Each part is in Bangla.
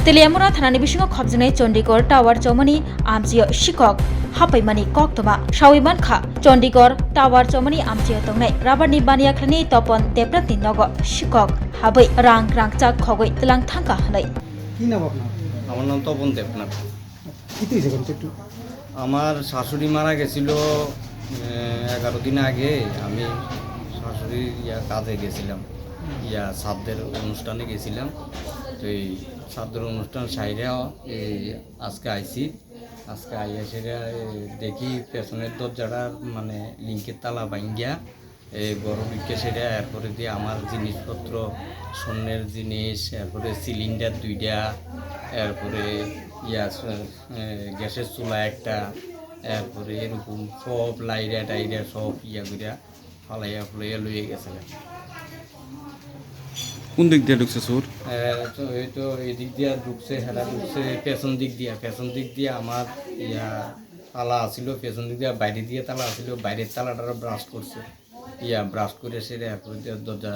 Teliamura thanani bisingo khobjinai Chandigarh Tower chomani amchio shikok hapaimani koktoma shawiman kha Chandigarh Tower chomani amchio tongnai rabarni bania khlani topon tepratni nogo shikok habai rang chak khogoi tlang thangka hanai কি নাম আপনার? আমার নাম তপন দেবনাথ। কি হয়েছে কোন একটু? আমার শাশুড়ি মারা গেছিল 11 দিন আগে। আমি শাশুড়ির কাজে গেছিলাম, শ্রাদ্ধের অনুষ্ঠানে গেছিলাম। তো এই শ্রাদ্ধের অনুষ্ঠান সাইরা আজকে আইছি। আজকে আইয়া সেটা দেখি পেছনের দরজাটা মানে লিঙ্কের তালা ভাঙ্গিয়া এই বড় বিকে সেটা এরপরে দিয়ে আমার জিনিসপত্র, স্বর্ণের জিনিস, এরপরে সিলিন্ডার 2টা, এরপরে গ্যাসের চুলা একটা, এরপরে এরকম সব লাইরা টাইরা সব করিয়া ফালাইয়া ফুলাইয়া লইয়া গেছে। কোন দিক দিয়ে ঢুকছে চোর? তো এই তো এদিক দিয়া ঢুকছে, হেরা ঢুকছে পেছন দিক দিয়া আমার তালা আছিল, পেছন দিক দিয়া বাইরে দিয়ে তালা আছিল, বাইরের তালাটা ব্রাশ করছে, ব্রাশ করে সেটা এরপরে দরজা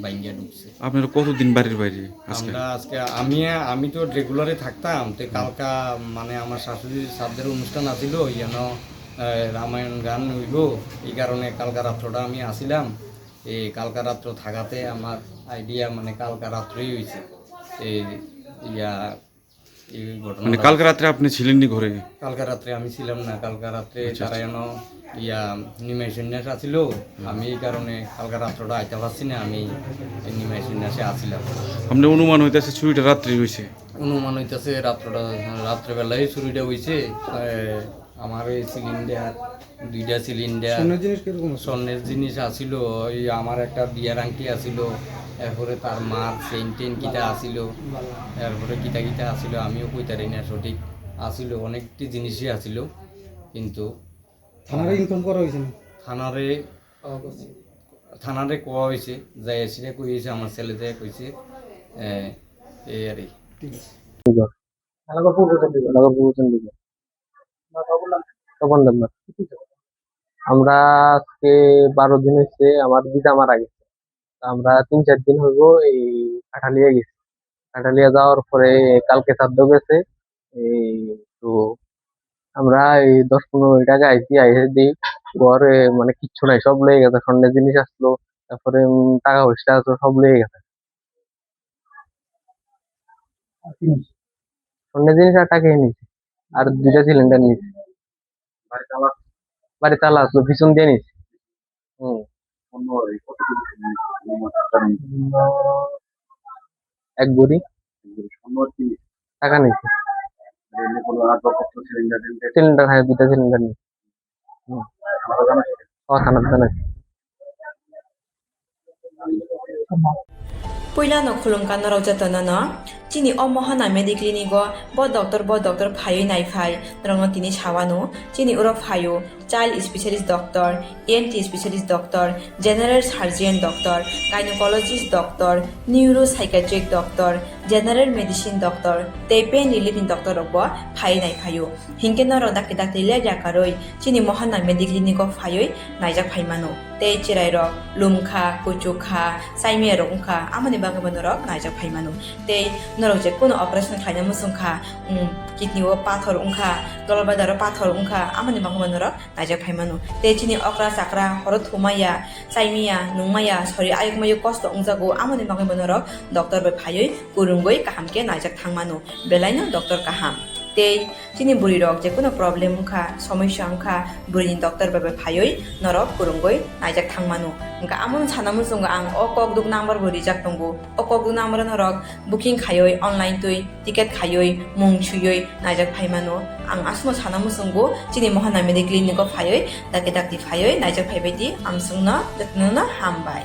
ভাঙ্গিয়া ঢুকছে। আপনারা কতদিন বাড়ির বাইরে? আমরা আজকে আমি তো রেগুলারে থাকতাম। তো কালকা মানে আমার শাশুড়ির শ্রাদ্ধের অনুষ্ঠান আছিল, রামায়ণ গান হইব, এই কারণে কালকা রাত্রটা আমি আসিলাম। এই কালকা রাত্র থাকাতে আমার আইডিয়া মানে কালকা রাত্রেই হয়েছে এই ঘটনা। মানে কালকে রাত্রে আপনি ছিলেননি ঘরে? কালকা রাত্রে আমি ছিলাম না। কালকা রাত্রে তারা যেন নিমাই সন্ন্যাস আছিল। আমি এই কারণে কালকা রাত্রটা আইতে পারছি না, আমি নিমাই সন্ন্যাসে আসছিলাম। আপনার অনুমান হইতেছে চুরিটা রাত্রে হয়েছে? অনুমান হইতেছে রাত্রেবেলায় চুরিটা হয়েছে। আমার এই সিলিন্ডার 2টা সিলিন্ডার, স্বর্ণের জিনিস আছিল, ওই আমার একটা বিয়ার আংটি আছিল, এরপরে তার মার চেইন কিটা আছিল, এরপরে কিটা আছিল আমিও কইতারি না সঠিক, আছিল অনেকটি জিনিসই আছিল। কিন্তু থানারে ইনফর্ম করা হয়েছে না? থানারে কোয়া হয়েছে, যাই এসে কইছে, আমার ছেলে যাই কইছে এই আর ঠিক আছে। আমরা আজকে 12 দিন হয়েছে আমার দিদা মারা গেছে। আমরা 3-4 দিন হইব এই কাঠালিয়া গেছি। কাঠালিয়া যাওয়ার পরে কালকে শ্রাদ্ধ গেছে। এই তো আমরা এই 10-15 টাকা আইসে দিই ঘরে, মানে কিচ্ছু নাই, সব লেগে গেছে। স্বর্ণের জিনিস আসলো, তারপরে টাকা পয়সা আসলো, সব লেগে গেছে। স্বর্ণের জিনিস আর টাকাই নিয়েছে, আর 2টা সিলিন্ডার নিয়েছে। বাড়ি তালা আসলো, পিছন দিয়ে নিয়েছে। এক ভরি টাকা নিয়েছে। সিলিন্ডার, হ্যাঁ 2টা সিলিন্ডার নিয়েছে। থানার জানাইছে। Puyla no khulungkan no raujatana no chini omohana mediclinic go bo doctor phayo nai phai rongno tini sawano chini uro phayo child specialist doctor, ENT specialist doctor, general surgeon doctor, gynecologist doctor, neuropsychiatric doctor, general medicine doctor, te pain relieving doctor robo phai nai phayo hingke no rodak le jakaroi chini mohana mediclinic go phayo naijak phaimano te chirai rok lumkha kuchukha saime rokha amani bagabano rok naijak phaimano te norok je kono operation khaina musungkha kidney o pathor ungkha dolbadar pathor ungkha amani bagabano rok naijak phaimano te chini okra sakra horo thumaya saimia nungmaya sori ayukmayu kosto ungjago amani bagabano rok doctor bai phayoi kurungoi kahamke naijak thangmano belaino doctor kaham tei chini buri rok je kono problem ungkha somosya ungkha burini doctor bai phayoi norok kurungoi naijak thangmano engka amon sanamu sunga ang okok duk number buri jak tongo okok duk number norok booking khayoi online tui ticket khayoi mung chuyoi naijak phaimano ang asmo sanamu sungo chini mohana medical clinic phayoi dakti phayoi naijak phaibai di ang sungna datnuna hambai